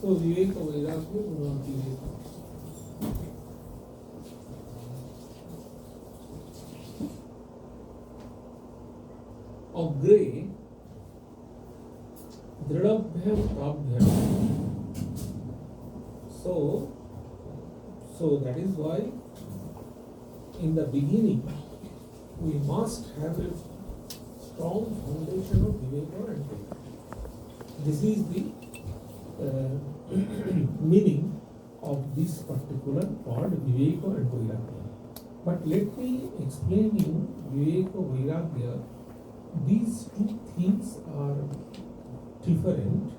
So Viveka Vairagya Gunati Viveka. Agre Dridabhyam Prabhyam. So that is why in the beginning we must have a strong foundation of Viveka and Vairagya. This is the meaning of this particular word Viveka and Vairagya. But let me explain you Viveka Vairagya. These two things are different,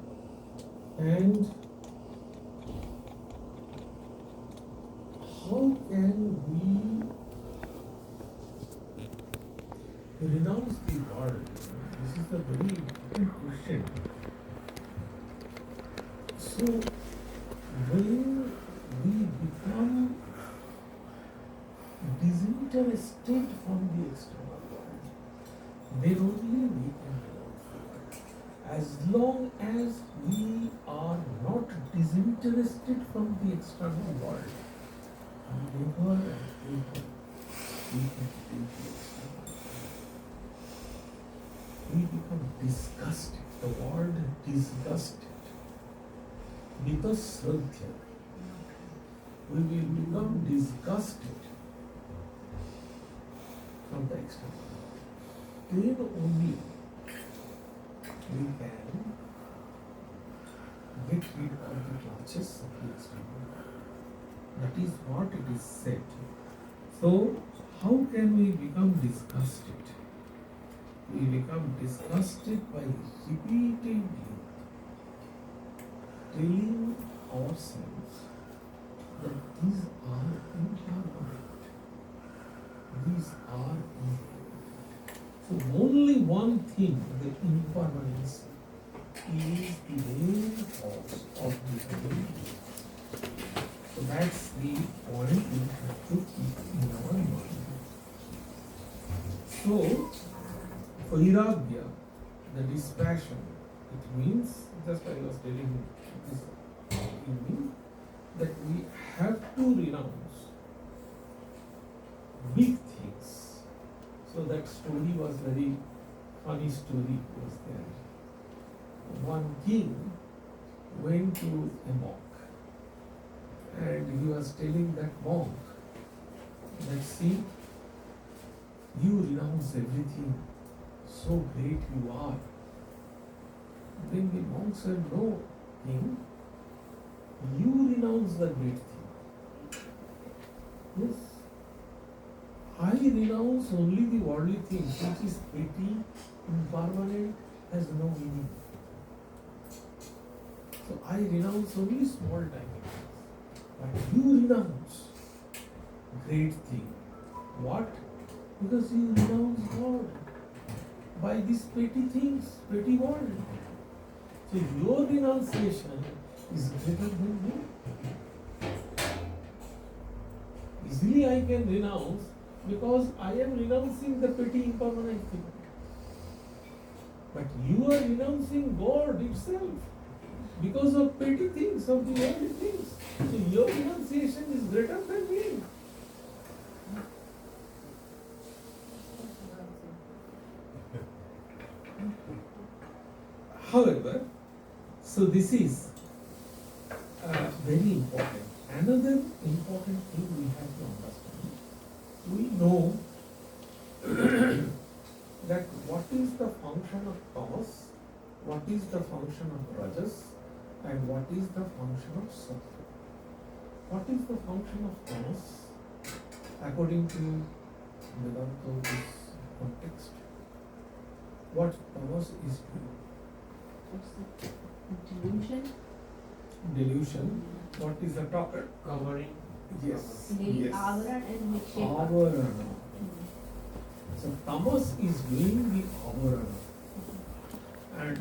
and how can we renounce the world? This is a very important question. So, when we become disinterested from the external world, then only we can renounce the world. As long as we are not disinterested from the external world, never and ever we can take the external world. We become disgusted, the word disgusted, because Shraddha. We will become disgusted from the external world. Then only we can get rid of the broaches of the external world. That is what it is said. So, how can we become disgusted? We become disgusted by repeatedly telling ourselves that these are impermanent. These are impermanent. So only one thing, the impermanence, is the main cause of becoming. So that's the point we have to keep in our mind. So, Vairagya, the dispassion, it means, just I was telling this evening, that we have to renounce big things. So that story was very funny story was there. One king went to a monk and he was telling that monk that, see, you renounce everything, so great you are. Then the monk said, no, king, you renounce the great thing. Yes, I renounce only the worldly thing, which is petty, impermanent, has no meaning. So I renounce only small time things. But you renounce great thing. What? Because you renounce God by these petty things, petty world. So your renunciation is greater than me. Easily I can renounce because I am renouncing the petty impermanent thing. But you are renouncing God itself because of petty things, of the worldly things. So your renunciation is greater than me. However, so this is very important. Another important thing we have to understand. We know that what is the function of tamas, what is the function of rajas, and what is the function of sattva. What is the function of tamas according to Vedanta context? What tamas is doing? Delusion. Delusion. What is the topic? Covering. Yes. The avaran and vikshepa. Avarana. So tamas is doing the avarana. And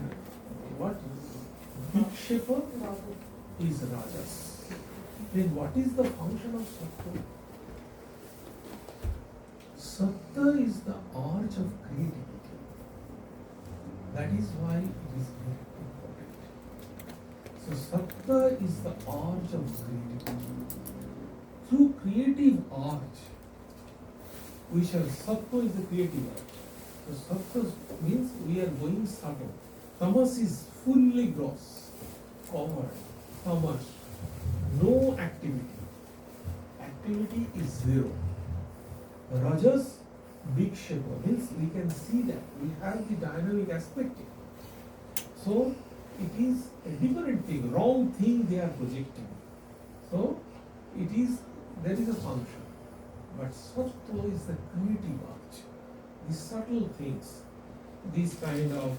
what vikshepa is rajas. Then what is the function of sattva? Sattva is the arch of creativity. That is why it is very important. So sattva is the arch of creativity. Through creative arch, we shall, sattva is the creative arch. So sattva means we are going subtle. Tamas is fully gross, covered, tamas, no activity. Activity is zero. Rajas, vikshepa, means we can see that, we have the dynamic aspect. So it is a different thing, wrong thing they are projecting. So it is, there is a function. But sattva is the creative arch. These subtle things, these kind of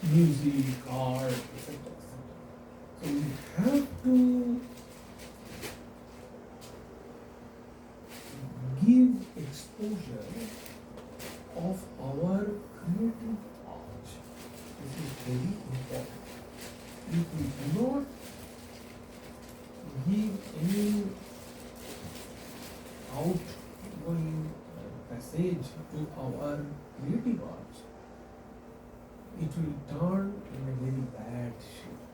music, art, etc. So we have to give exposure of our creative arch. This is very important. If we do not give any outgoing passage to our creative arch, it will turn in a very bad shape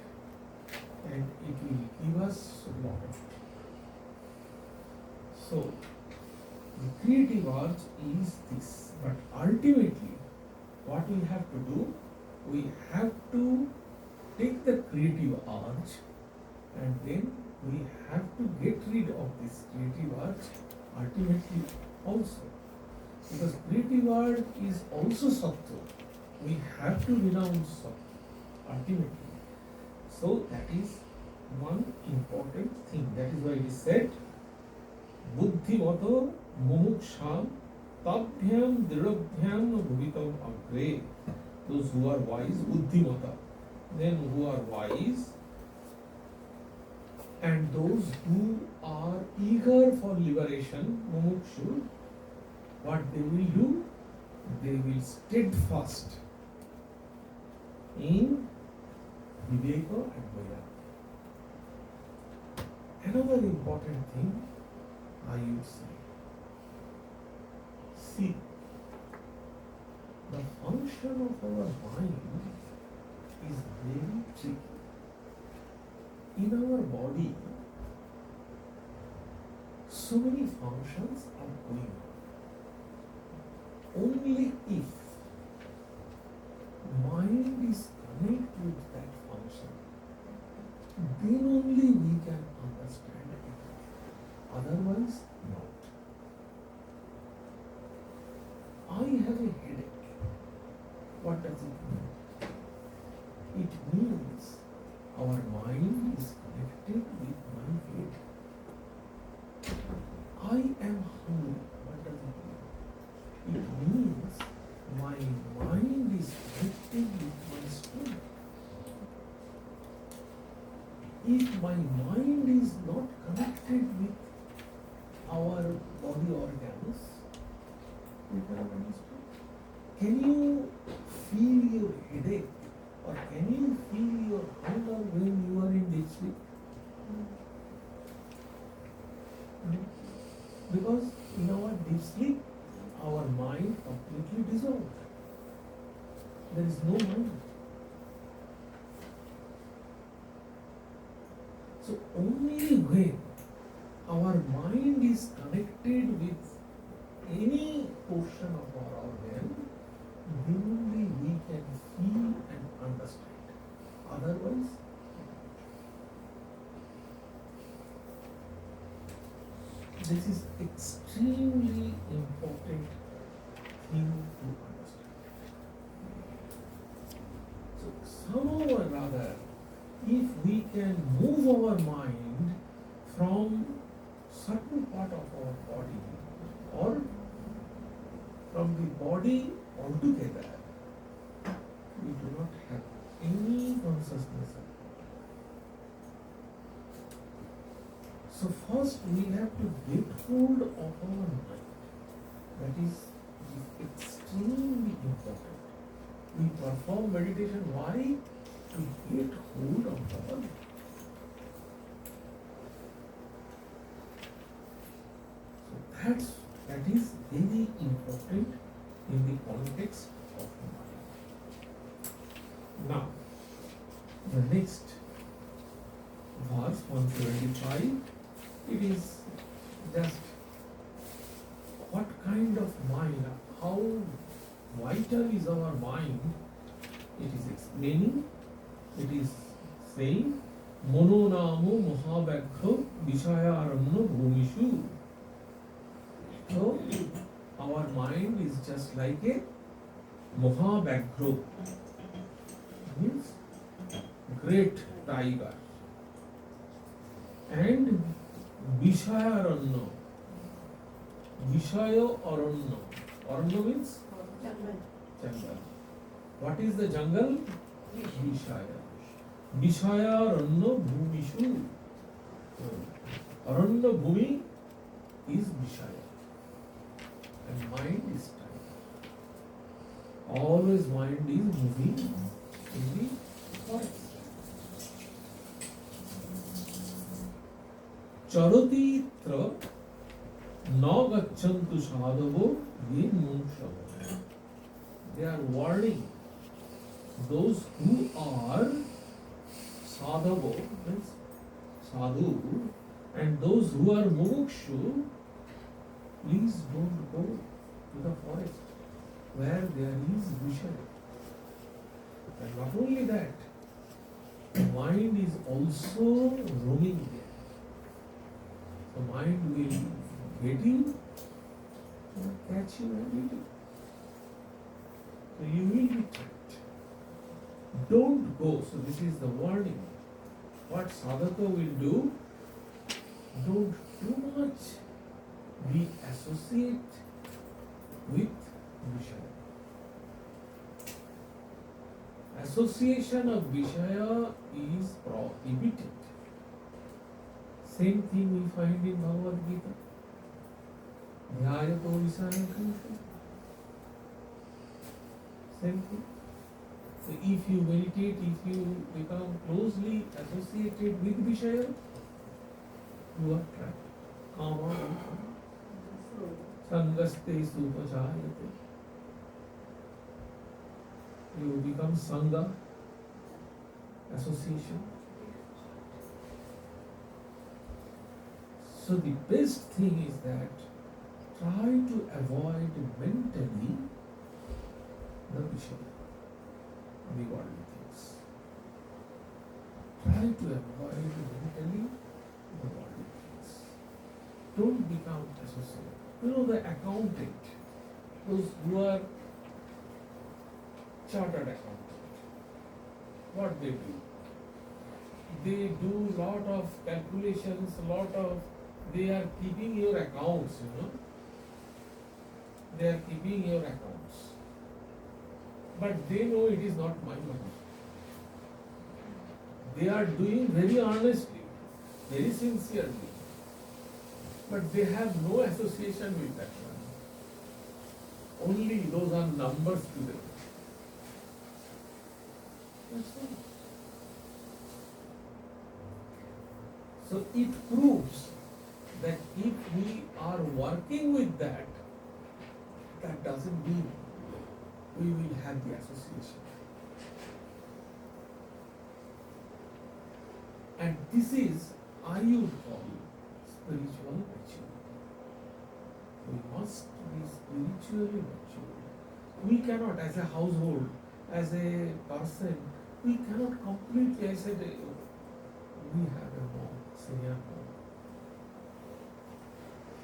and it will give us a lot of. So, the creative arch is this, but ultimately, what we have to do, we have to take the creative arch and then we have to get rid of this creative arch ultimately also. Because creative arch is also sattva. We have to renounce sattva ultimately. So that is one important thing. That is why it is said, buddhimato mumuksham tabhyam dridabhyam bhuvitam agre. Those who are wise, buddhimata, then who are wise, and those who are eager for liberation, mumukshu, what they will do? They will steadfast in Viveka and Vedanta. Another important thing I would say, see, the function of our mind is very tricky. In our body, so many functions are going on. Only if mind is connected with that function, then only we can understand it. Otherwise, not. I have a headache. What does it mean? It means our mind is connected with my head. I am hungry. What does it mean? It means my mind is connected with my stomach. If my mind is not connected with our body organs, we cannot understand. Can you feel your headache or can you feel your hunger when you are in deep sleep? Because in our deep sleep, our mind completely dissolved. There is no mind. So only when our mind is connected with any portion of our organ, then only we can feel and understand. Otherwise, this is extremely important thing to understand. So somehow or rather, if we can move our mind from certain part of our body or from the body altogether, we do not have any consciousness of it. So first we have to get hold of our mind. That is extremely important. We perform meditation, why? To get hold of our mind. So that is very important in the context of mind. Now, the next verse 175, it is just what kind of mind, how vital is our mind, it is explaining, it is saying, Mononamo Mahabhakho Vishayaranno Bhumishu. So, our mind is just like a Mahabhakho, means great tiger. And Vishayaranno, Vishaya Aranno. Aranno means jungle. What is the jungle? Vishaya. Vishaya Aranno Bhumishu. Aranno Bhumi is Vishaya. And mind is tiger. Always mind is moving in the forest. Charotitra na gacchantu sadhavo ye munshavo. They are warning those who are sadhavo, means sadhu, and those who are mukshu, please don't go to the forest where there is vishaya. And not only that, the mind is also roaming there. The mind will get you and catch you and eat you. So you will be trapped. Don't go. So this is the warning. What sadhaka will do, don't too much be associate with Vishaya. Association of Vishaya is prohibited. Same thing we find in Bhagavad Gita. Dhyayato Vishaya Krishna. Same thing. So if you meditate, if you become closely associated with Vishaya, you are trapped. Kama Sangaste Supachayate. You become Sangha, association. So the best thing is that try to avoid mentally the Vishaya, the worldly things. Try to avoid mentally the worldly things. Don't become associated. You know, the accountant, those who are chartered accountant, what they do? They do lot of calculations, they are keeping your accounts, you know. They are keeping your accounts. But they know it is not my money. They are doing very honestly, very sincerely. But they have no association with that money. Only those are numbers to them. That's all. So it proves that if we are working with that, that doesn't mean we will have the association. And this is, I would call, spiritual maturity. We must be spiritually mature. We cannot, as a household, as a person, we cannot completely, I said, we have a mom, senior mom.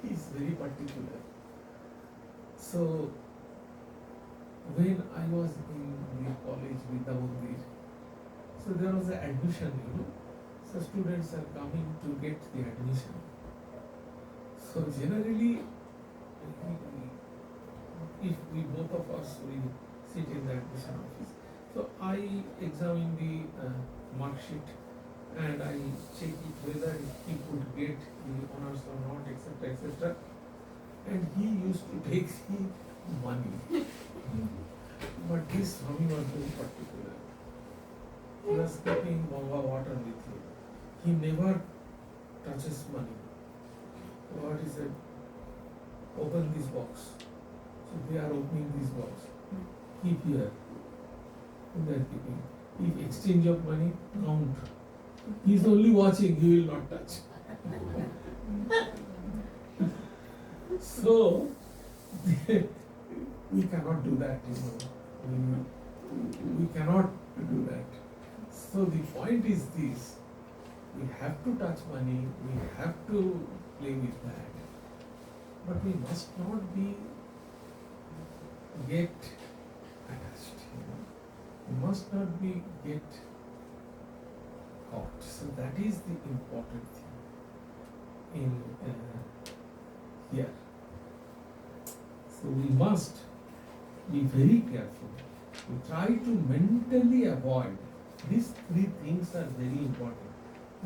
He is very particular. So, when I was in the college with the Mandir, so there was an admission, you know. So students are coming to get the admission. So generally, if we both of us we sit in the admission office, so I examine the mark sheet and I check it whether he could get the honors or not, etc., etc. And he used to take the money. But this Swami was very particular. He was keeping Ganga water with him. He never touches money. So what he said, open this box. So they are opening this box. Keep here. And they are keeping. If exchange of money, count. He is only watching, he will not touch. So, we cannot do that, we cannot do that. So the point is this, we have to touch money, we have to play with that, but we must not get attached, we must not get caught. So that is the important thing in here. So we must be very careful. We try to mentally avoid. These three things are very important.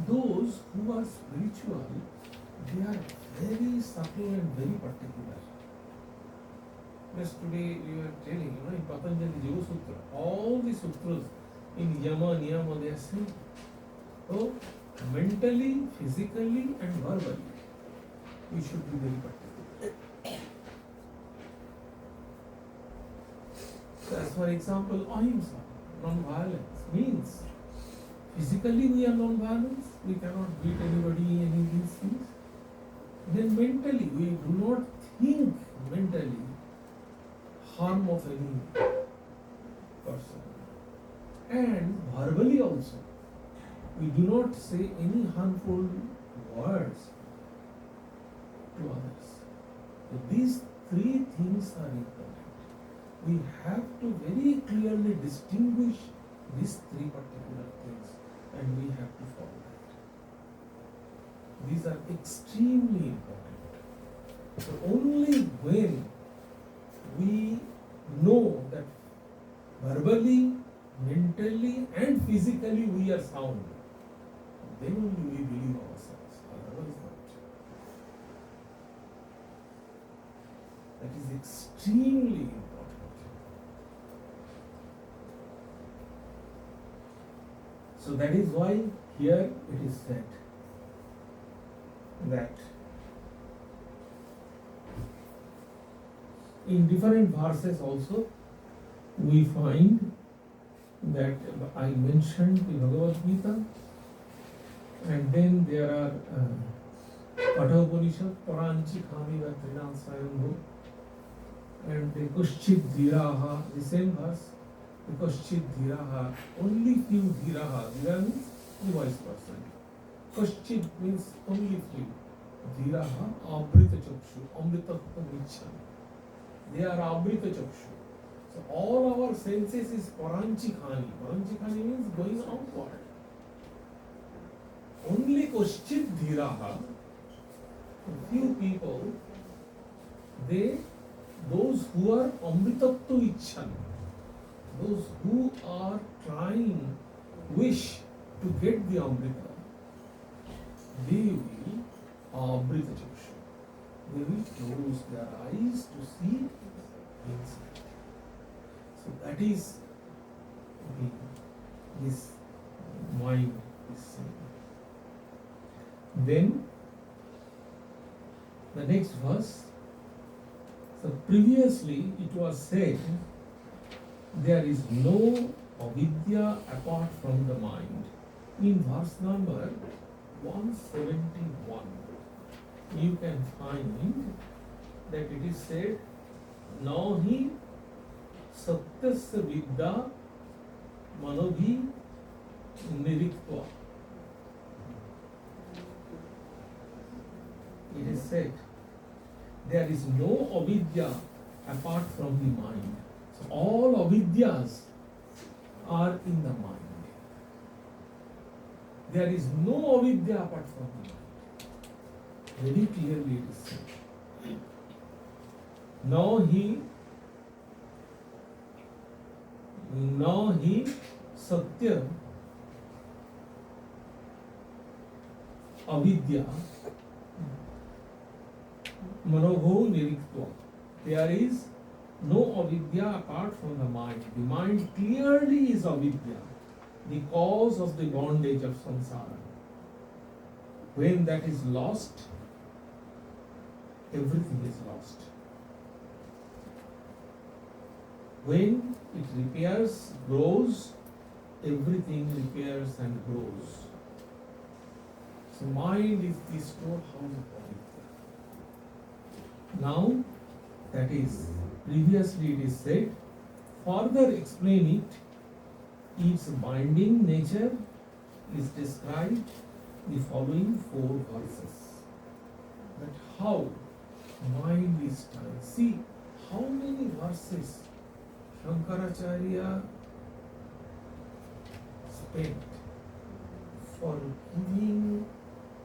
Those who are spiritual, they are very subtle and very particular. Just today we were telling, in Patanjali Yoga Sutra, all the sutras in Yama, Niyama, they are same. So, mentally, physically and verbally, we should be very particular. So as for example, ahimsa, non-violence, means physically we are non-violence, we cannot beat anybody, any of these things. Then mentally, we do not think mentally harm of any person. And verbally also, we do not say any harmful words to others. So these three things are important. We have to very clearly distinguish these three particular things, and we have to follow that. These are extremely important. So only when we know that verbally, mentally and physically we are sound, then only we believe ourselves, otherwise not. That is extremely important. So that is why here it is said that in different verses also we find that I mentioned the Bhagavad Gita, and then there are Katha Upanishad, Paranchi Khami Vatrinan Swayambhu, and the Kushchit Dhiraha, the same verse, the Kushchit Dhiraha, only few Dhiraha, Dhira means the wise person. Kushchit means only few. Dhiraha, Abrita Chakshu, Amrita Vichyan. They are Abrita Chakshu. So all our senses is Paranchi Khani. Paranchi Khani means going outward. Only Kushchit Dhiraha, few people, those who are Amritattu Ichhan, those who are wish to get the Amrita, they will Amrita Chakshu. They will close their eyes to see inside. So that is this mind is saying. Then the next verse. So previously it was said there is no avidya apart from the mind. In verse number 171, you can find that it is said, Nahi satyasya vidya manobhi niriktva. It is said, there is no avidya apart from the mind. So all avidyas are in the mind. There is no avidya apart from the mind. Very clearly it is said. Nahi satya avidya manobho niriktva. There is no avidya apart from the mind. The mind clearly is avidya, the cause of the bondage of samsara. When that is lost, everything is lost. When it repairs, grows, everything repairs and grows. So mind is the storehouse of avidya. Now, that is, previously it is said, further explain it, its binding nature is described in the following 4 verses. That how mind is tied. See how many verses Shankaracharya spent for giving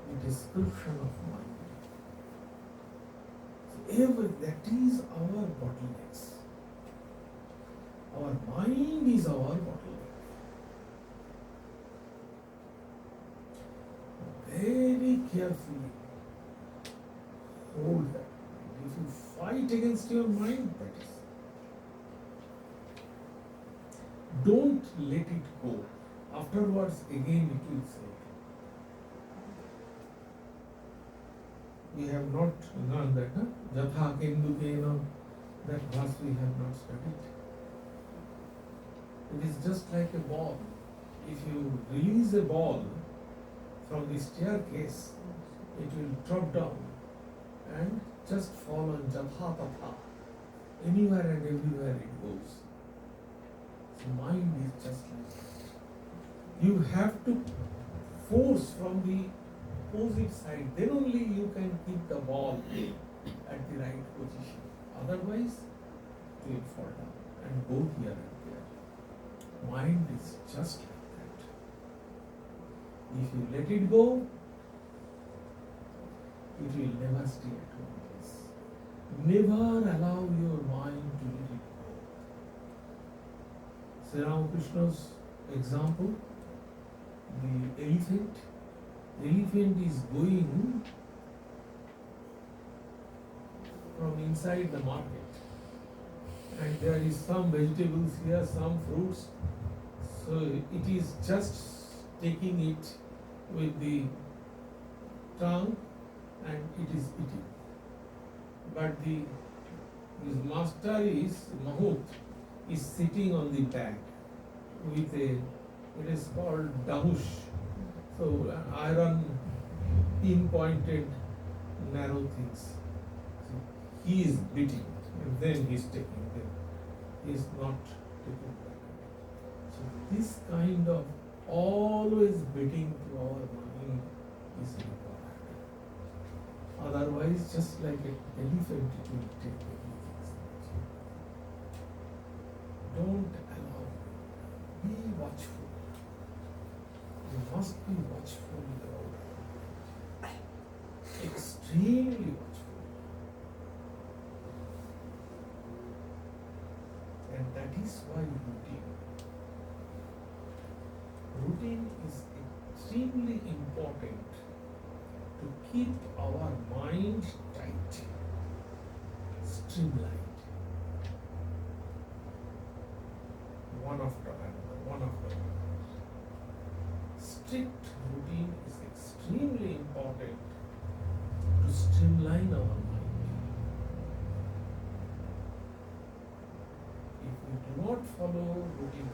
the description of mind. So that is our bottlenecks. Our mind is our bottleneck. Very carefully hold that. If you fight against your mind, that is. Don't let it go. Afterwards, again it will say. We have not learned that, huh? Jatha Kendukena, that verse we have not studied. It is just like a ball. If you release a ball from the staircase, it will drop down and just fall on Jatha Tatha. Anywhere and everywhere it goes. So mind is just like that. You have to force from the opposite side, then only you can keep the ball at the right position. Otherwise, it will fall down and go here and there. Mind is just like that. If you let it go, it will never stay at one place. Never allow your mind to let it go. Sri Ramakrishna's example, the elephant. The elephant is going from inside the market, and there is some vegetables here, some fruits. So it is just taking it with the tongue and it is eating. But his master is Mahut, is sitting on the back with it is called dahush. So iron pinpointed narrow things. So he is beating and then he is taking them. He is not taking back. So this kind of always beating to our mind is required. Otherwise, just like an elephant, it will take everything. Don't allow. Be watchful. You must be watchful about it. Extremely watchful. And that is why routine. Routine is extremely important to keep our mind tight, streamlined. One after another, one after another. Strict routine is extremely important to streamline our mind. If we do not follow routine,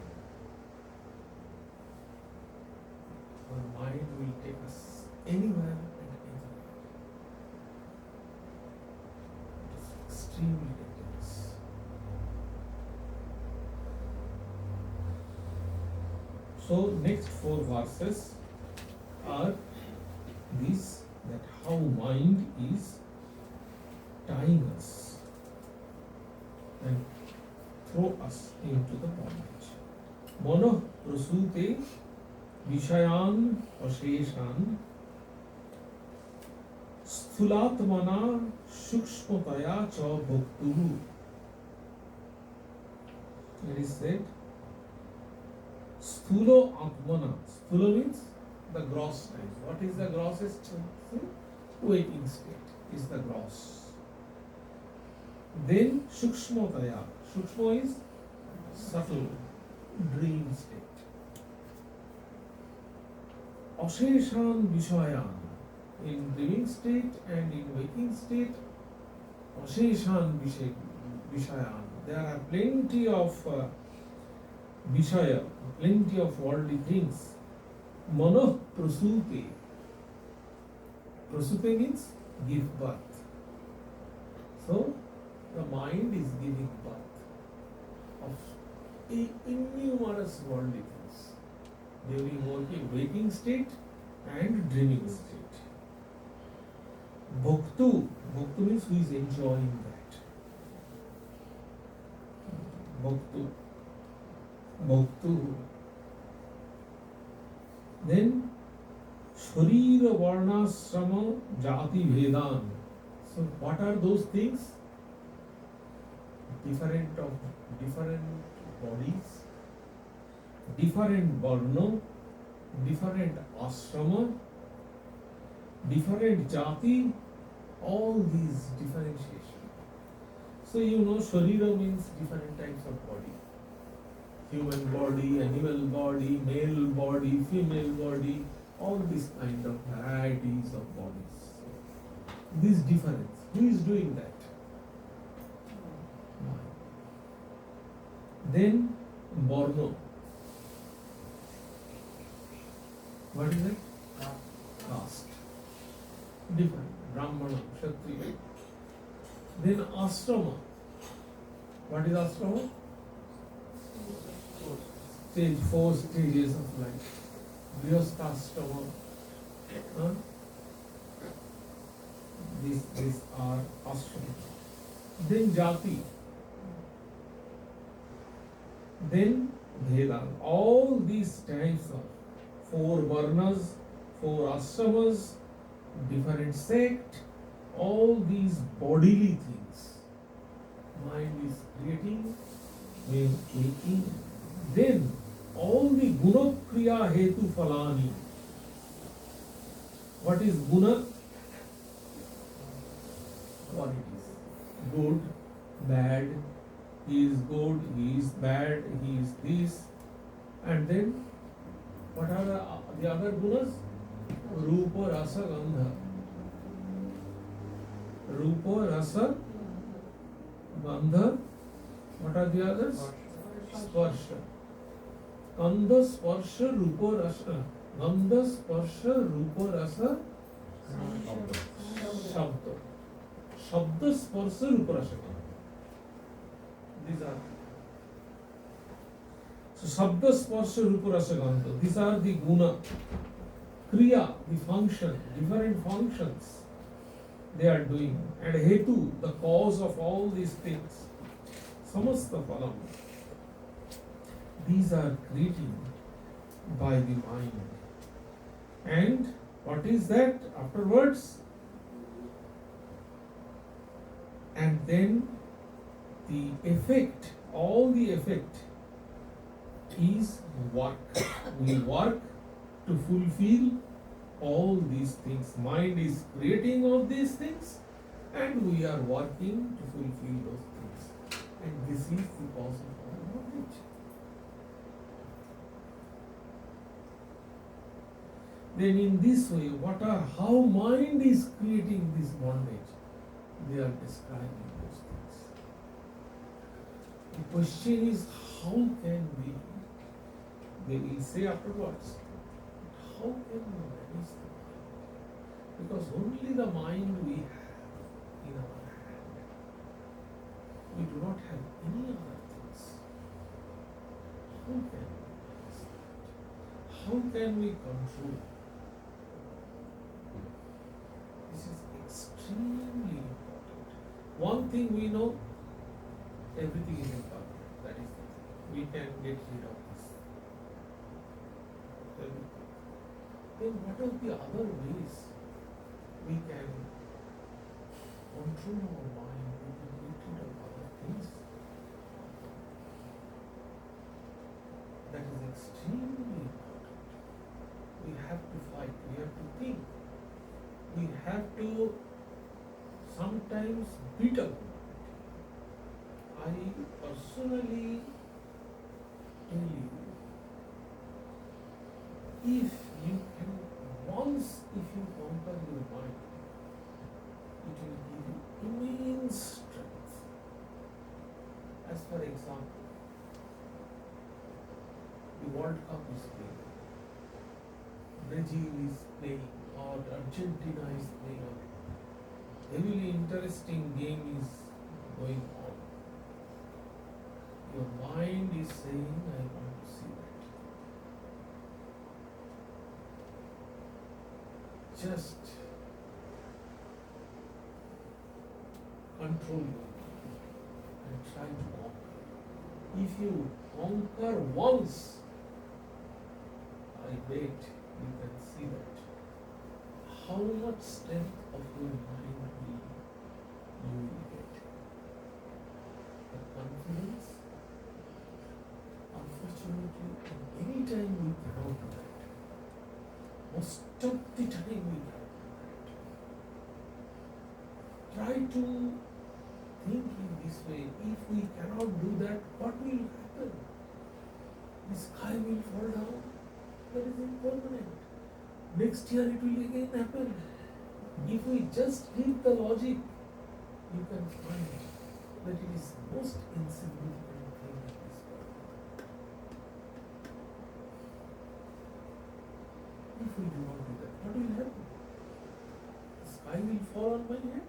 our mind will take us anywhere and everywhere. It is extremely dangerous. So next 4 verses are these, that how mind is tying us and throw us into the bondage. Mono prasute vishayan asheshan sthulatmana shukshmataya cha bhaktuhu. It is said, Sthulo Atmana. Sthulo means the gross time. What is the grossest thing? Waking state is the gross. Then Shukshmataya. Shukshma is subtle, dream state. Asheshan Vishayan. In dreaming state and in waking state, Asheshan Vishayan. There are plenty of Vishaya, plenty of worldly things. Manah prasute. Prasupe means give birth. So the mind is giving birth of innumerous worldly things during waking state and dreaming state. Bhoktu means who is enjoying that. Bhoktu. Then Sharira Varna Srama Jati Vedan. So what are those things? Different bodies, different varna, different ashrama, different jati, all these differentiation. So Sharira means different types of body. Human body, animal body, male body, female body, all these kind of varieties of bodies. This difference. Who is doing that? Mind. Then Borno. What is it? Caste. Different. Brahmana, Kshatriya. Then Ashrama. What is Ashrama? Four stages of life. Grihasthashrama. These are ashrama. Then Jati. Then Vedan. All these types of four varnas, four ashramas, different sect, all these bodily things. Mind is creating, making. Then all the guna kriya hetu phalani. What is guna? Qualities. Good, bad, he is good, he is bad, he is this. And then, what are the other gunas? Rupa, rasa, gandha. Rupa, rasa, gandha. What are the others? Sparsha. Gandha, sparsha, rupa, rasa. Gandha, sparsha, rupa, rasa, shabda. Shabda, sparsha, rupa, rasa. These are. So, Shabda, Sparsha, Rupa, Rasa, Gandha. These are the guna. Kriya, the function, different functions they are doing. And Hetu, the cause of all these things. Samasta phalam. These are created by the mind. And what is that afterwards? And then the effect, all the effect is work. We work to fulfill all these things. Mind is creating all these things and we are working to fulfill those things. And this is the cause of our knowledge. Then in this way, how mind is creating this bondage? They are describing those things. The question is, how can we, they will say afterwards, how can we manage the mind? Because only the mind we have in our hand. We do not have any other things. How can we manage that? How can we control? This is extremely important. One thing we know, everything is impermanent. That is the thing. We can get rid of this. Everything. Then what are the other ways we can control our mind, we can get rid of other things? That is extremely important. We have to fight, we have to think. We have to sometimes beat up. I personally tell you, if you can, once if you conquer your mind, it will give you immense strength. As for example, the World Cup is played. Brazil is playing or Argentina is playing or heavily interesting game is going on. Your mind is saying, I want to see that. Just control your mind and try to conquer. If you conquer once, I bet you can see that how much strength of your mind you will get. The confidence, unfortunately, any time we cannot do that. Most of the time we cannot do that. Try to think in this way. If we cannot do that, what will happen? The sky will fall down. That is impermanent. Next year it will again happen. If we just read the logic, you can find that it is most insignificant thing in this world. If we do not do that, what will happen? The sky will fall on my head.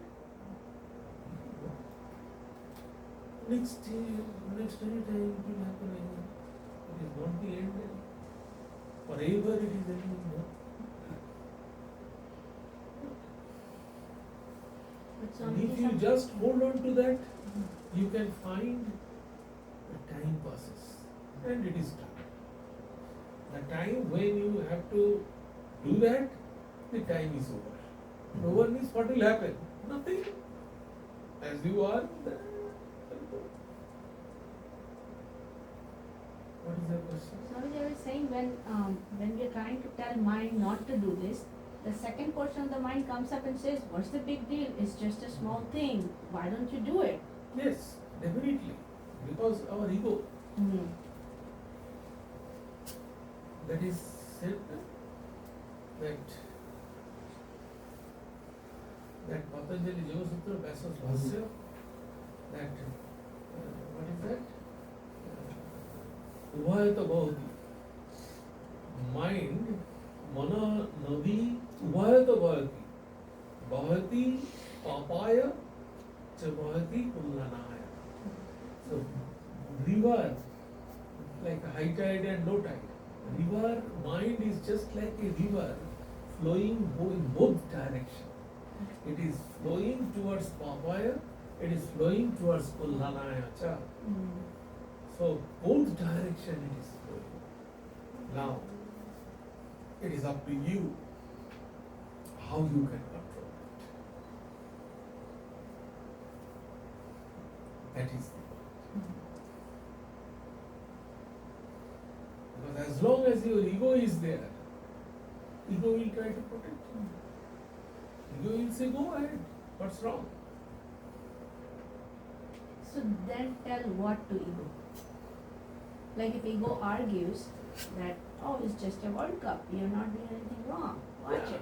Next any time it will happen again. It is not the end. Forever it is ending. No? And if you just hold on to that, you can find the time passes and it is done. The time when you have to do that, the time is over. Over means what will happen? Nothing. As you are, what is your question? Sorry, they were saying when we are trying to tell mind not to do this, the second portion of the mind comes up and says, what's the big deal? It's just a small thing. Why don't you do it? Yes, definitely. Because our ego, that is said that Patanjali Yoga Sutra, Vyasa's Bhasya, that what is that? Ubhayata bhavati. Mind, mana, nadi, ubhayata bhavati. Bhavati, papaya, cha bhavati, kullanaya. So, river, like high tide and low tide. River, mind is just like a river flowing in both directions. It is flowing towards papaya, it is flowing towards kullanaya cha. So both direction it is flowing. Now, it is up to you how you can control it. That is the point. Because as long as your ego is there, ego will try to protect you. Ego will say, go ahead, what's wrong? So then tell what to ego. Like if ego argues that, oh, it's just a World Cup, you're not doing anything wrong, watch it.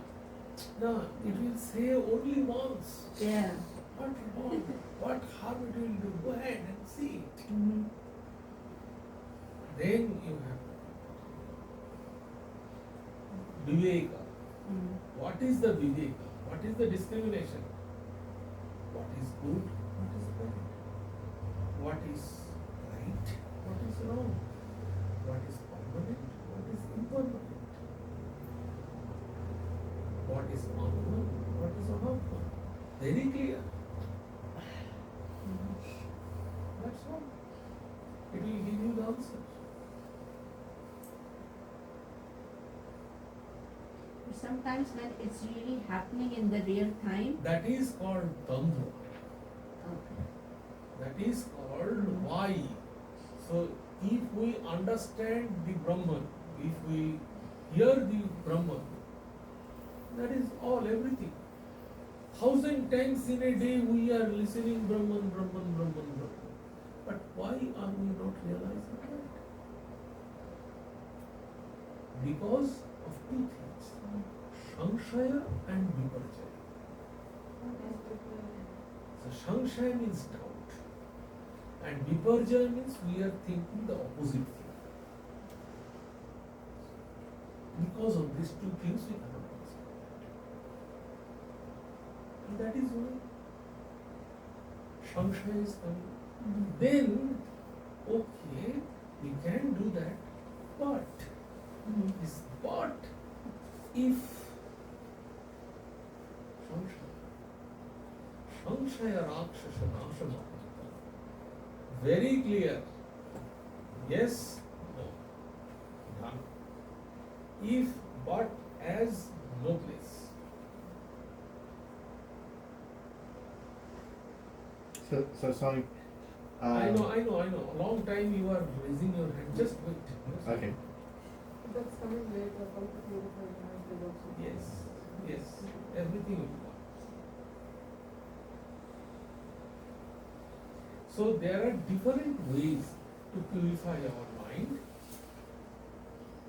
No, it will say only once. Yeah. What wrong? What harm it will do? Go ahead and see it. Then you have Viveka. What is the Viveka? What is the discrimination? What is good? What is bad? What is right? What is wrong? What is permanent? What is impermanent? What is Atma? What is Anatma? Very clear. That's all. It will give you the answer. Sometimes when it's really happening in the real time. That is called Dandha. Okay. That is called why. So if we understand the Brahman, if we hear the Brahman, that is all, everything. 1,000 times in a day we are listening Brahman, Brahman, Brahman, Brahman. But why are we not realizing that? Because of two things, Shanshaya and Viparjaya. So Shanshaya means doubt, and Viparjaya means we are thinking the opposite thing. Because of these two things we cannot understand. And that is why Shankaracharya is coming. Then, okay, we can do that, but this but if Shankaracharya Rakshasa Nashamahanta, very clear, yes, no, none. If but as no place. So Swami, I know. A long time you are raising your hand. Just wait. Yes. Okay. That's coming later, how to purify the mind is also. Yes. Everything will come. So there are different ways to purify our mind.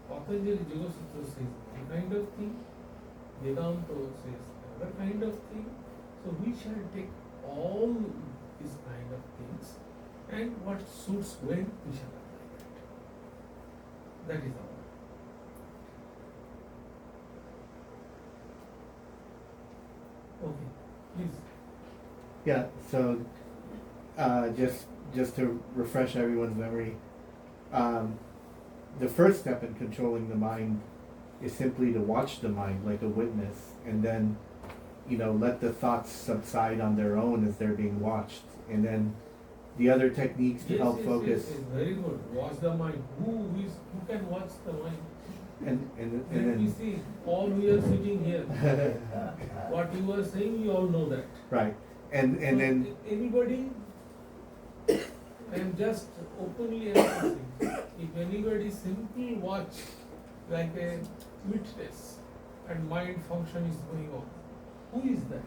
Patanjali Yoga Sutra says one kind of thing. Vedanta says another kind of thing. So we shall take all these kind of things, and what suits when we shall apply that. That is our. Okay, please. Yeah. So just to refresh everyone's memory, the first step in controlling the mind is simply to watch the mind like a witness, and then let the thoughts subside on their own as they're being watched, and then the other techniques to help focus. Yes, very good. Watch the mind. Who can watch the mind? And Let me then see. All we are sitting here. What you are saying, we all know that. right, and So then anybody, I am just openly announcing. If anybody simply watch like a witness and mind function is going on, who is that?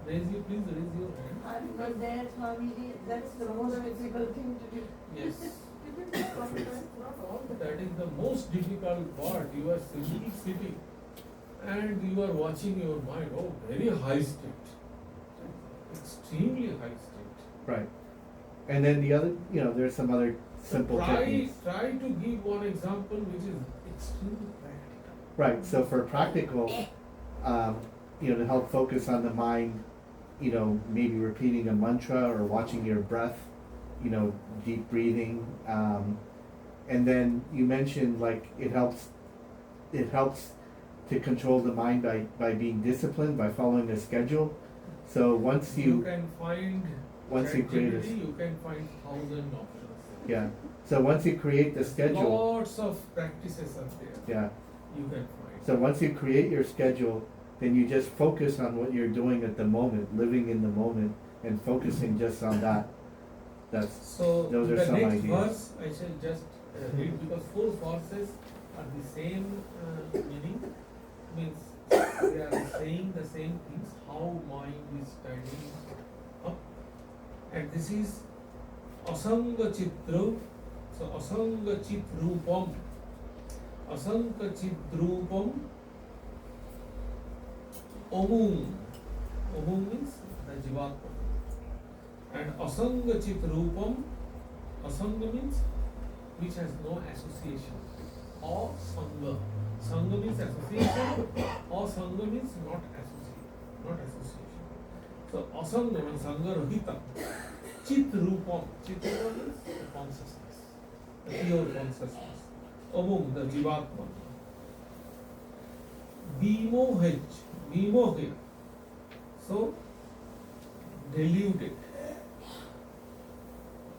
Let me please raise your hand. I'm not there, Swamiji, that's the most difficult thing to do. Yes. Difficult sometimes, not all the That time. is the most difficult part. You are sitting and you are watching your mind. Oh, very high state. Extremely high state. right, and then the other, there's some other simple techniques. Try to give one example which is extremely practical. Right. So for practical, to help focus on the mind, maybe repeating a mantra or watching your breath, deep breathing, and then you mentioned like it helps to control the mind by being disciplined, by following a schedule. So once You can find once you create a ChatGPT, you can find 1,000 options. yeah, so once you create the schedule, Lots of practices are there. yeah, You can find. so once you create your schedule, then you just focus on what you're doing at the moment, living in the moment, and focusing just on that. So Those are the some next ideas. verse I shall just read because 4 verses are the same meaning. Means they are saying the same things. How mind is standing up, and this is asanga chitra. So asanga chitrupam, asanga chitrupam. Omum means the jivatma. And asanga chitrupam, asanga means which has no association. Or sanga. Sanga means association, or sanga means not association. So asanga means sanga rahita. Chitrupam. Chitrupam means the consciousness, the pure consciousness. Omum, the jivatma. Vimohe. So deluded.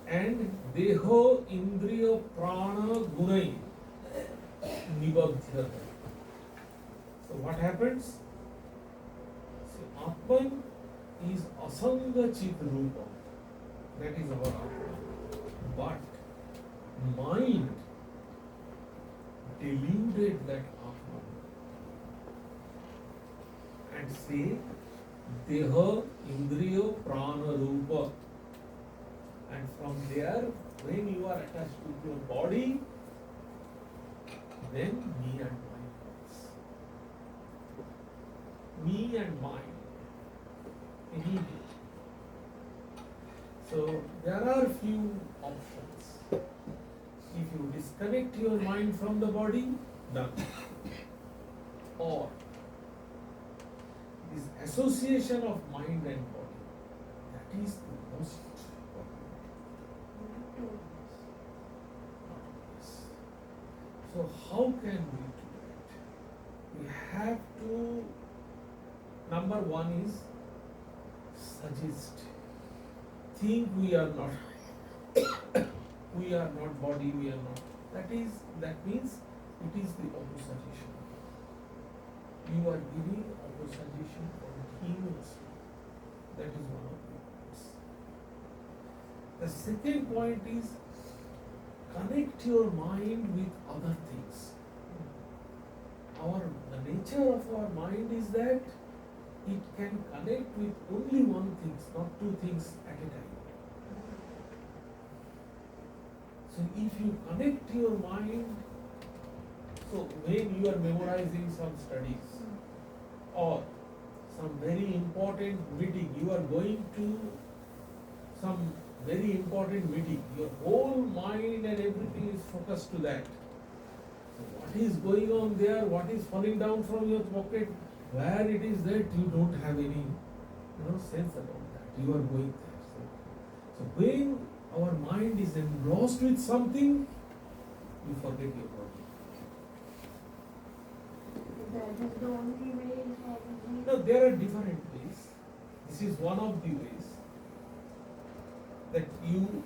And deho indriya prana gunai nibagdhyata. So what happens? See, Atman is asanga chit rupa. That is our Atman. But mind deluded that Atman and say deha indriya prana rupa. And from there, when you are attached to your body, then me and mind comes. Me and mind. Immediate. So there are few options. If you disconnect your mind from the body, done. Or this association of mind and body, that is the most problematic. Not always. So how can we do that? We have to, number one is suggest, think we are not we are not body, we are not. That means it is the opposition. You are giving opposition continuously. That is one of the points. The second point is connect your mind with other things. The nature of our mind is that it can connect with only one thing, not two things at a time. So if you connect your mind, so when you are memorizing some studies or some very important meeting, you are going to some very important meeting, your whole mind and everything is focused to that. So what is going on there, what is falling down from your pocket, where it is that you don't have any sense about that. You are going there. So when our mind is engrossed with something, you forget your body. That is the only way, probably. No, there are different ways. This is one of the ways that you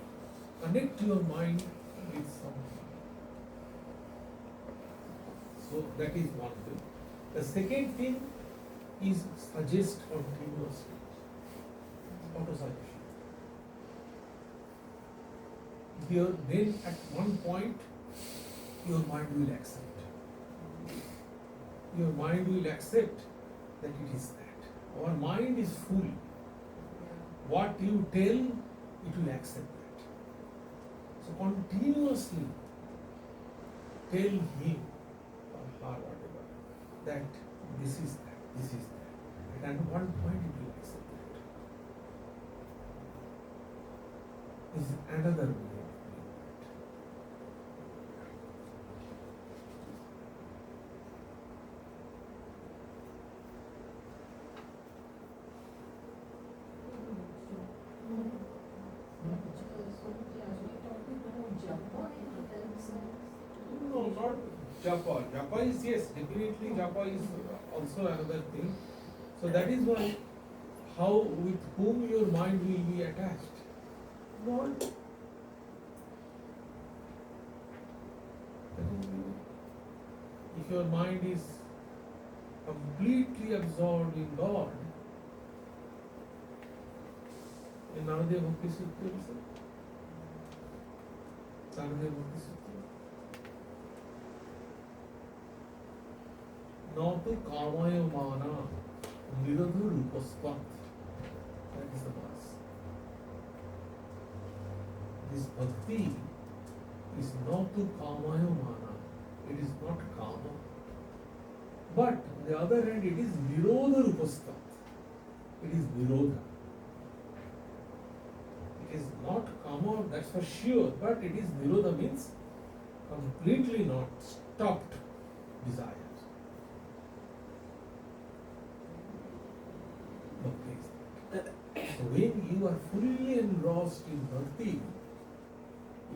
connect your mind with something. So that is one way. The second thing is suggest continuously. Auto-suggestion. Here, then at one point, your mind will accept. Your mind will accept that it is that. Our mind is full. What you tell, it will accept that. So continuously tell him or her, whatever, that this is that, this is that. And at one point it will accept that. This is another way of doing that. No, not japa. Japa is, yes, definitely japa is also another thing. So that is why, how, with whom your mind will be attached. God. If your mind is completely absorbed in God, in Narade Bhakti Sutra also, Narade Bhakti Sutra, Natu kamaya mana niradhu rupasvat. That is the verse. This bhakti is natu kamaya mana. It is not kama. But on the other hand, it is nirodha rupasvat. It is nirodha. It is not kama, that's for sure, but it is nirodha, means completely not stopped desires. Okay. So when you are fully engrossed in bhakti,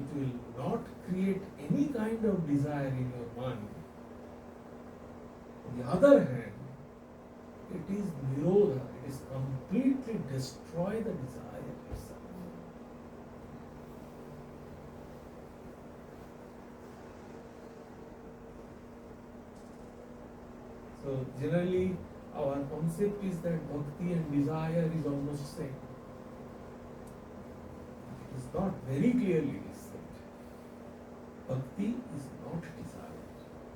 it will not create any kind of desire in your mind. On the other hand, it is nirodha, it is completely destroy the desire itself. So generally our concept is that bhakti and desire is almost same. It is not very clearly said. Bhakti is not desire.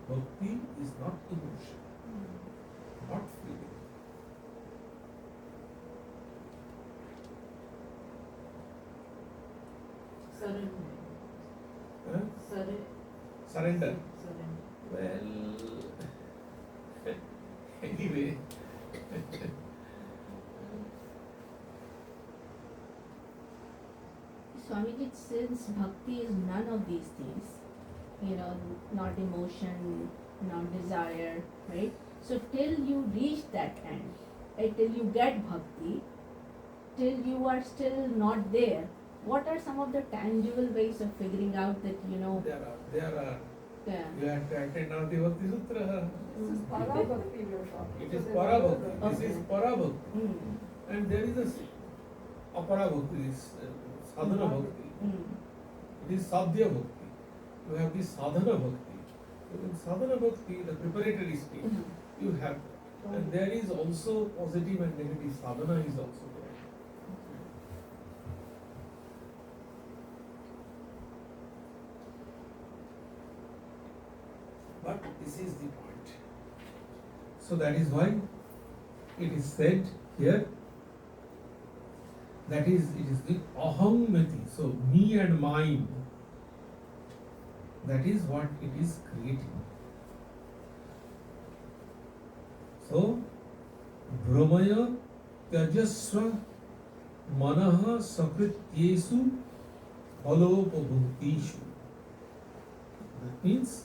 Bhakti is not emotion, not feeling. Surrender. Huh? Surrender. Well, anyway. Swamiji, since bhakti is none of these things, not emotion, non-desire, right? So till you reach that end, right, till you get bhakti, till you are still not there, what are some of the tangible ways of figuring out that, There are. yeah. You have to attend Nadi Bhakti Sutra. This is Parabhakti we are talking. It is So there Parabhakti. are This is Okay. Parabhakti. Mm. And there is a Aparabhakti, this Sadhana Bhakti. Mm. It is Sadhya Bhakti. You have this Sadhana Bhakti. So in Sadhana Bhakti, the preparatory stage, Mhm. you have, and there is also positive and negative sadhana is also there. But this is the point. So that is why it is said here, that is, it is the ahamati, so me and mine, that is what it is creating. So, Brahmaya Tyajasva Manaha Sakrityesu Halopabhuktishu. That means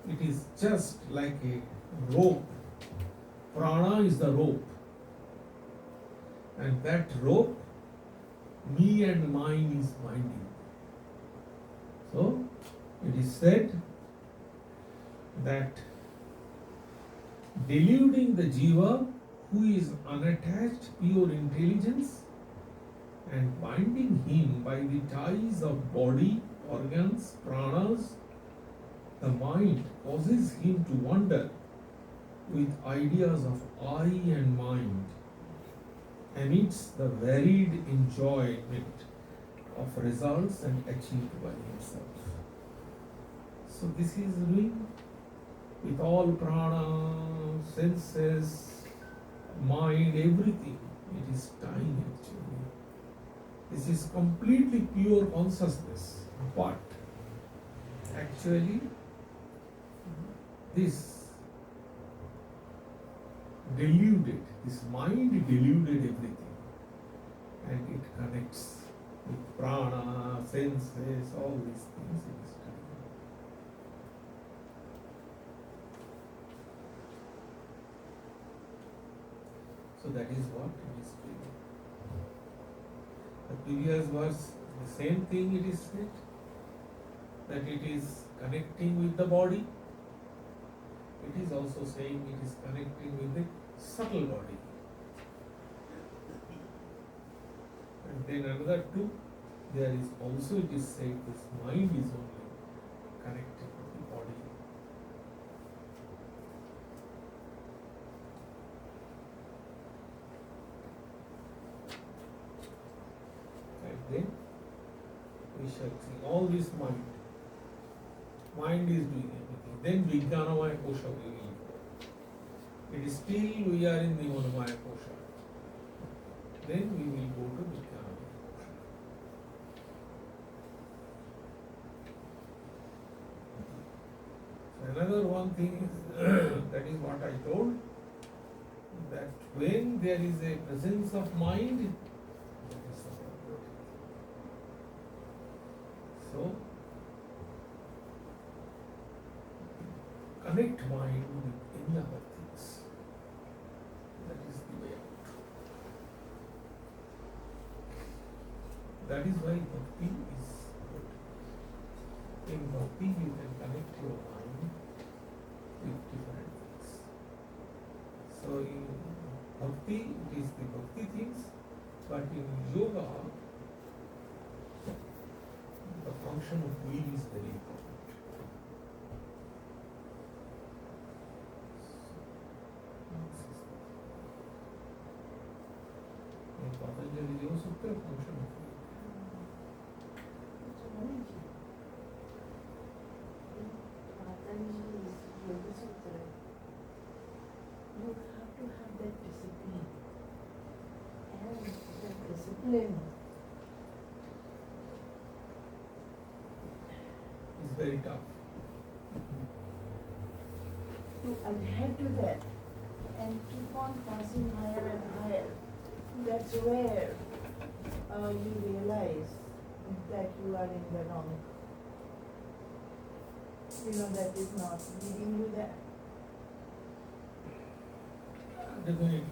it is just like a rope. Prana is the rope. And that rope, me and mine is binding. So, it is said that deluding the jiva who is unattached pure intelligence and binding him by the ties of body, organs, pranas, the mind causes him to wander with ideas of I and mind amidst the varied enjoyment of results and achieved by himself. So this is doing with all prana, senses, mind, everything. It is tying actually. This is completely pure consciousness, but actually this deluded, this mind deluded everything, and it connects with prana, senses, all these things it is tying. So that is what it is doing. The previous verse, the same thing it is said, that it is connecting with the body. It is also saying it is connecting with the subtle body. And then another two, there is also it is said this mind is only connected with the body. And then we shall see all this mind. Mind is doing everything. Then Vijnanamaya Kosha we will go. It is still we are in the Manamaya Kosha. Then we will go to Vijnanamaya Kosha. So another one thing is that is what I told, that when there is a presence of mind, that is the problem. So connect mind with any other things. That is the way out. That is why bhakti is good. In bhakti you can connect your mind with different things. So in bhakti it is the bhakti things, but in yoga the function of will is very important. In Patanjali Yoga Sutra, function of will. You have to have that discipline. And that discipline It's very tough. to adhere to that and keep on passing higher and higher. That's where you realize that you are in the wrong. that is not leading to that. Definitely,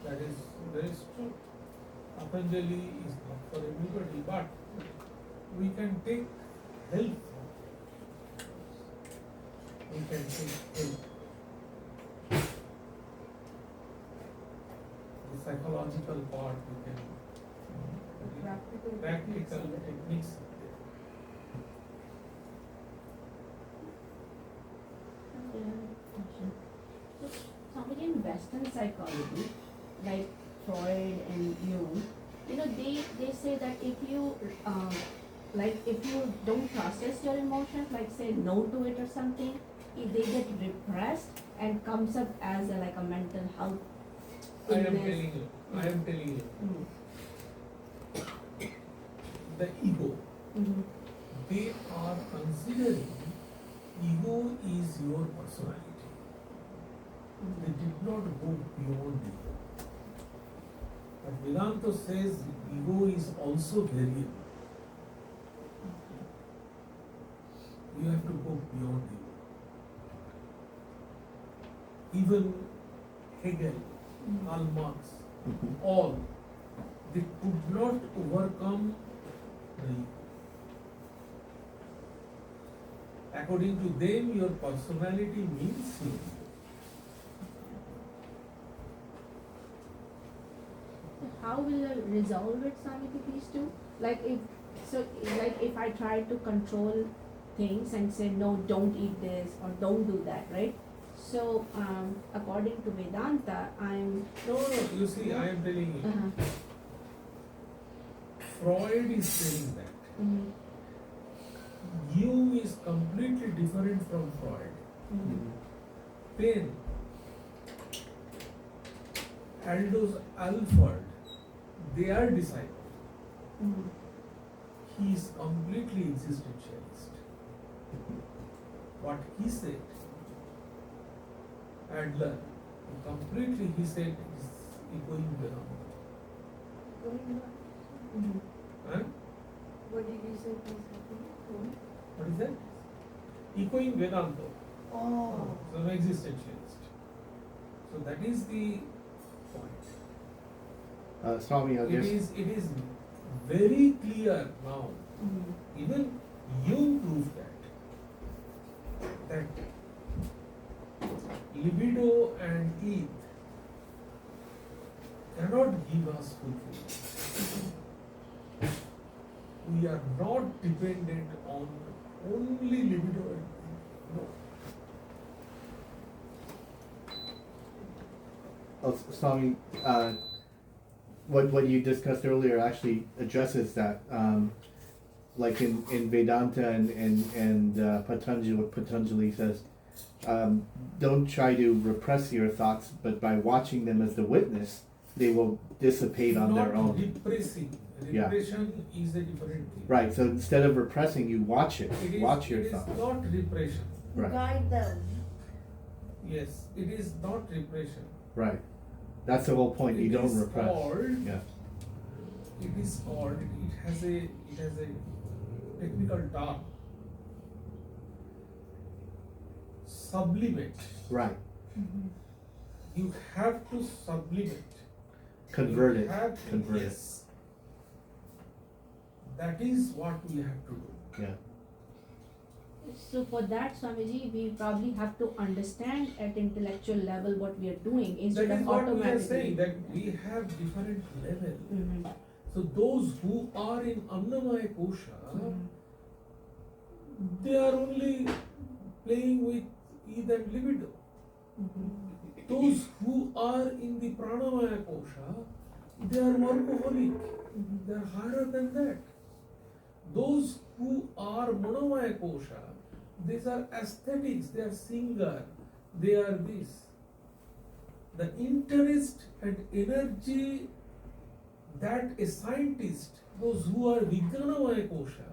that is true. Patanjali is not for everybody, but we can take help from it. We can take help. The psychological part we can, practical techniques. Somebody in Western psychology, like Freud and Jung, they say that if you don't process your emotions, like say no to it or something, if they get repressed and comes up as a mental health I am illness. telling you, Mm. the ego, Mhm. they are considering ego is your personality. They did not go beyond ego. But Vedanta says ego is also variable. You have to go beyond ego. Even Hegel, Mhm. Karl Marx, Mhm. all, they could not overcome the ego. According to them, your personality means you. How will I resolve it, Swami, these two? Like if I try to control things and say no, don't eat this or don't do that, right? So according to Vedanta, I'm No, you see, I am telling you, uh-huh. Freud is saying that. Mhm. Jung is completely different from Freud. Mhm. Then, Aldous Alford, they are disciples. Mhm. He is completely existentialist. What he said, Adler, completely he said is echoing Vedanta. Mhm. Huh? What did you say, please? What is that? Echoing Vedanta. Oh. So an existentialist. So that is the point. Swami, I guess. It is very clear now. Mhm. Even Jung proved that libido and id cannot give us fulfillment. We are not dependent on only libido and id. No. Swami, what you discussed earlier actually addresses that. Like in Vedanta and Patanjali, what Patanjali says, don't try to repress your thoughts, but by watching them as the witness, they will dissipate on their Not own. repressing. Yeah. Repression is a different thing. Right. So instead of repressing, you watch it. It is, Watch your it is thoughts. not repression. Right. Guide them. Yes, it is not repression. Right. That's the whole point. You It don't is repress. called- Yeah. It is called, it has a technical term. Sublimate. Right. Mhm. You have to sublimate. Convert You it. have to- Convert it. yes. That is what we have to do. Yeah. So for that, Swamiji, we probably have to understand at intellectual level what we are doing instead That is of what we are automatically. saying, that we have different level. Mhm. So those who are in Annamaya Kosha, Mhm. they are only playing with id and libido. Mhm. Those who are in the Pranamaya Kosha, they are workaholic. Mhm. They are higher than that. Those who are Manomaya Kosha, these are aesthetics, they are singer, they are this. The interest and energy that a scientist, those who are Vijnanamaya Kosha,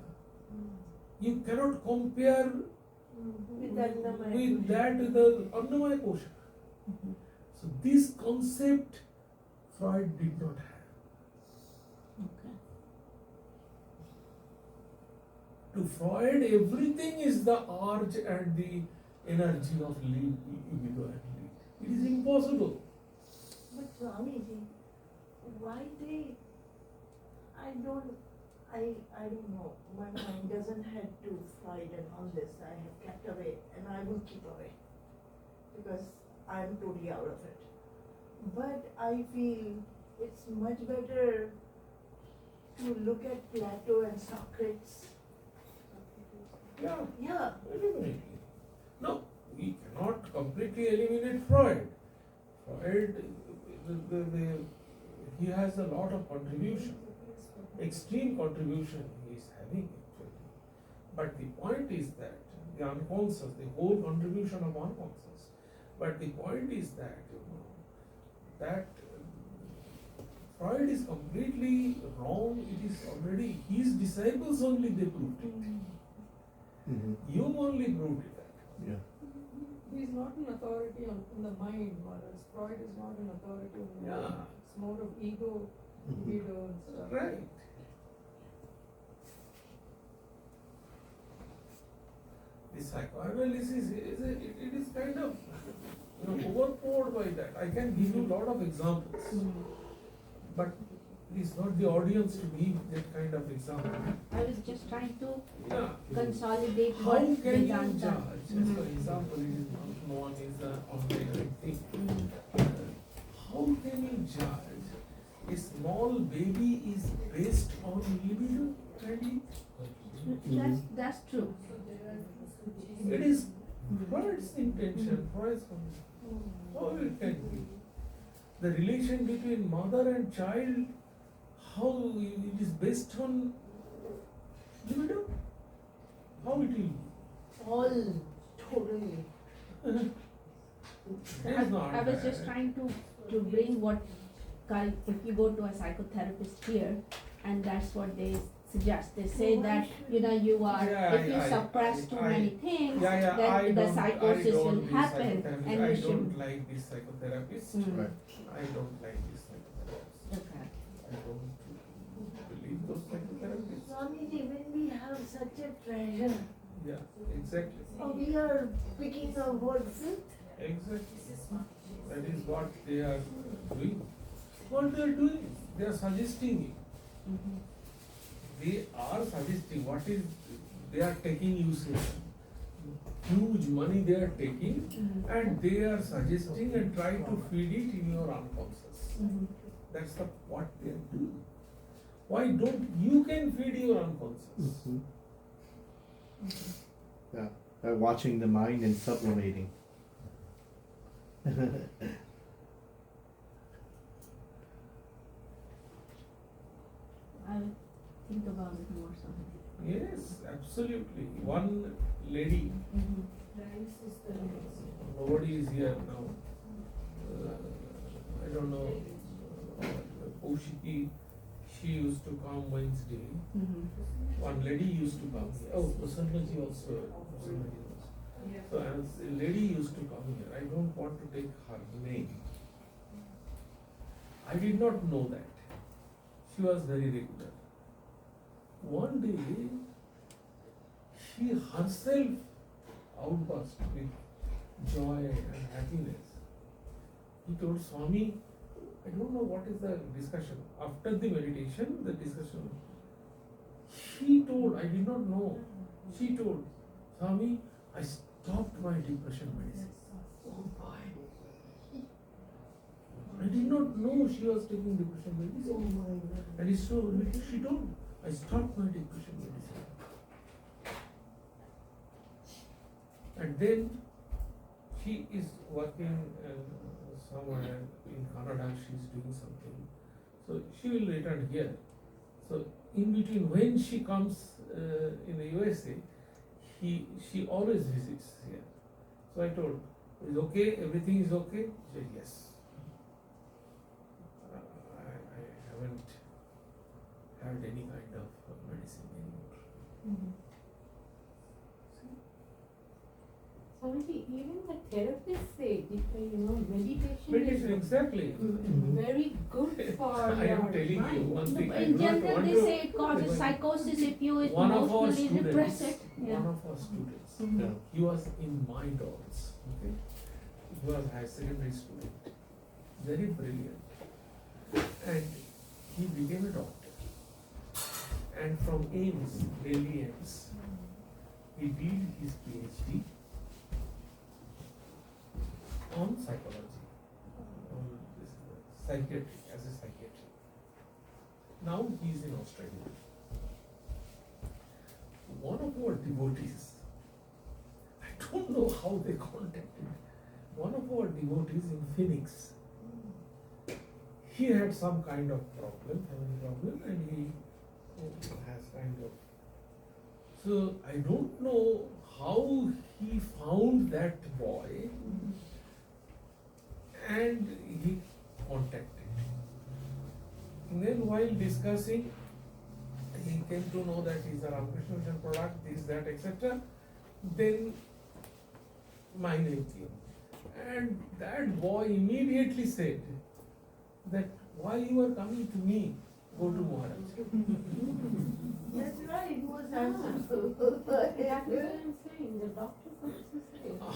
you cannot compare With Annamaya with Kosha. that with the Annamaya Kosha. Mhm. So this concept Freud did not have. Okay. To Freud, everything is the urge and the energy of libido and lead. It is impossible. But Swamiji, why they, I don't know, my mind doesn't head to Freud and all this, I have kept away and I will keep away because I am totally out of it. But I feel it's much better to look at Plato and Socrates. Yeah, Yeah, definitely. No, we cannot completely eliminate Freud. Freud, he has a lot of contribution, extreme contribution he is having actually. But the point is that the unconscious, the whole contribution of unconscious. But the point is that, that Freud is completely wrong. It is already his disciples only they proved it. Mhm. Jung only proved it. Yeah. He is not an authority on the mind, whereas Freud is not an authority on the mind. Yeah. It's more of ego, Mhm. libido and stuff. Right. The psychoanalysis it is kind of overpowered by that. I can give you a lot of examples, but it is not the audience to give that kind of example. I was just trying to Yeah. consolidate How what can you Vedanta. judge? Just for example, it is not known as the ongoing thing. How can you judge a small baby is based on libido? That's true. It is Freud's intention, Freud's condition. How it can be? The relation between mother and child, how it is based on libido? How it will be? all totally. It is not I was that. just trying to bring what if you go to a psychotherapist here, and that's what they suggest. They say that you are Yeah, if you suppress too many things, I then the don't- psychosis I don't will be happen, psychotherapist. and I you don't should. like this psychotherapist. Right. I don't like this psychotherapist. Okay. I don't believe those psychotherapists. Swamiji, when we have such a treasure, Yeah, exactly. we are picking a whole filth. Exactly. That is what they are doing. What they are doing? They are suggesting it. They are suggesting what is they are taking usage. Huge money they are taking and they are suggesting and trying to feed it in your unconscious. That's what they are doing. Why don't you can feed your unconscious? Mhm. Yeah. By watching the mind and sublimating. I will think about it more someday. Yes, absolutely. One lady, nobody is here now. I don't know. Kaushiki, she used to come Wednesday. One lady used to come here. Oh, Prasannatmananda also. So as a lady used to come here, I don't want to take her name. I did not know that. She was very regular. One day, she herself outburst with joy and happiness. He told Swami, I don't know what is the discussion. After the meditation, the discussion. She told, I did not know. She told, Swami, I stopped my depression medicine. Oh boy. I did not know she was taking depression medicine. And she told, I stopped my depression medicine. And then she is working somewhere in Canada, she is doing something. So she will return here. So in between, when she comes in the USA, she always visits here. So I told, is okay, everything is okay? She said, yes. I haven't had any kind of medicine anymore. So Swamiji, even the therapists say, meditation Meditation, is exactly. very good for I am your telling you mind. one thing. I In do not general, want they to- say it causes psychosis if you One of our emotionally repress students, it. Yeah. one of our students, Mhm. Yeah. he was in my doors, okay? He was a high secondary student, very brilliant. And he became a doctor. And from AIMS, Delhi AIMS, he did his PhD on psychology, on this, psychiatry, as a psychiatrist. Now he is in Australia. One of our devotees, I don't know how they contacted, one of our devotees in Phoenix, he had some kind of problem, family problem, and he has kind of. So I don't know how he found that boy, and he contacted. And then while discussing, he came to know that he's a Ramakrishna Mission product, this, that, etc. Then my name came. And that boy immediately said that why you are coming to me, go to Maharaj. That's right, it was That's answered. what I'm saying, the doctor also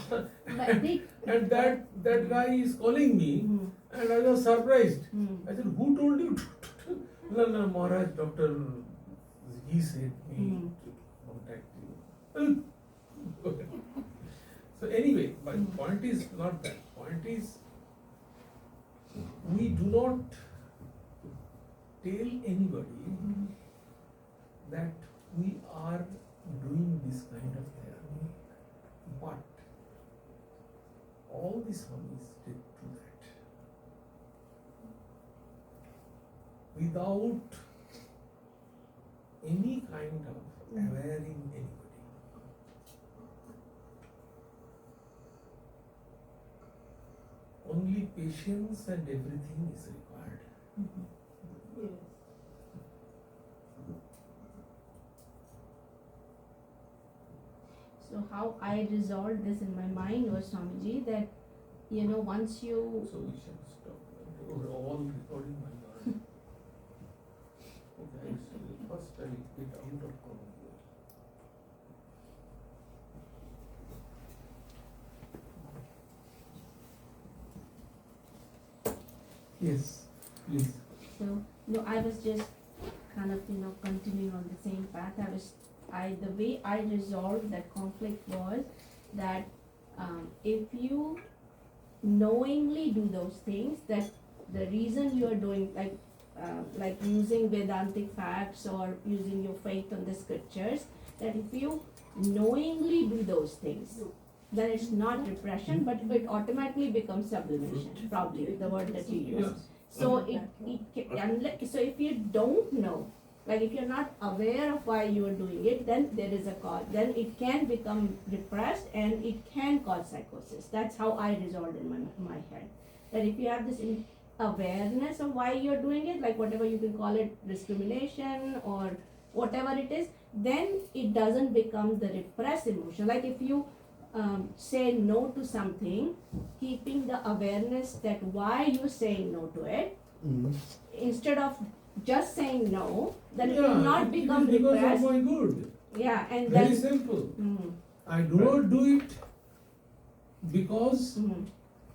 says. But they. And that guy is calling me, Mm. and I was surprised. Mm. I said, who told you to? No, Maharaj, doctor, he said me Mm. to contact you. So anyway, my point is not that. Point is, we do not tell anybody that we are doing this kind of therapy, but all the Swamis did do that without any kind of awareing anybody. Only patience and everything is required. Yes. So how I resolved this in my mind was, Swamiji, that once you So we shall stop. We're all recording my mind. Okay, so first I get out of common here. Yes, please. So, no, I was just kind of, continuing on the same path. The way I resolved that conflict was that if you knowingly do those things, that the reason you are doing, like using Vedantic facts or using your faith on the scriptures, that if you knowingly do those things, then it's not repression, but it automatically becomes sublimation, probably the word that you use. Yes. So so if you don't know, like if you're not aware of why you are doing it, then there is a cause. Then it can become repressed and it can cause psychosis. That's how I resolved in my head. That if you have this awareness of why you're doing it, like whatever you can call it, discrimination or whatever it is, then it doesn't become the repressed emotion. Like if you say no to something, keeping the awareness that why you're saying no to it, instead of just saying no, then it will not become it is because repressed. of my good. Yeah, and Very then. simple. Mm, I do not do it because mm,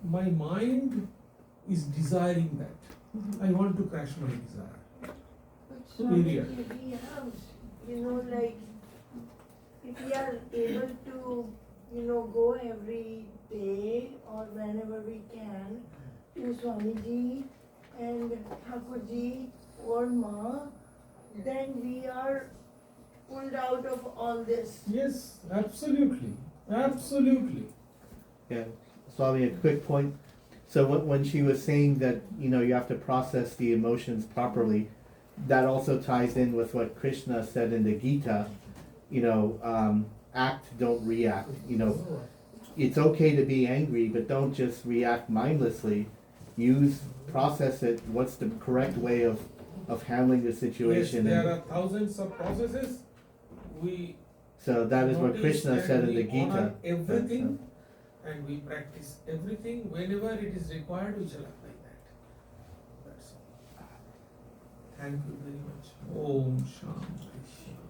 my mind is desiring that. mhm. I want to crash my desire. But Period. Swamiji, we have, like, if we are able to, go every day or whenever we can to Swamiji and Thakurji or Ma, then we are pulled out of all this. Yes, absolutely. Absolutely. Yeah, Swami, a quick point. So when she was saying that, you have to process the emotions properly, that also ties in with what Krishna said in the Gita, act, don't react. It's okay to be angry, but don't just react mindlessly. Process it, what's the correct way of handling the Yes, situation. there and are thousands of processes. We so that is what notice Krishna that said in we the Gita. honor everything and we practice everything. Whenever it is required, we shall apply that. That's all. Thank you very much. Om Shanti Shanti.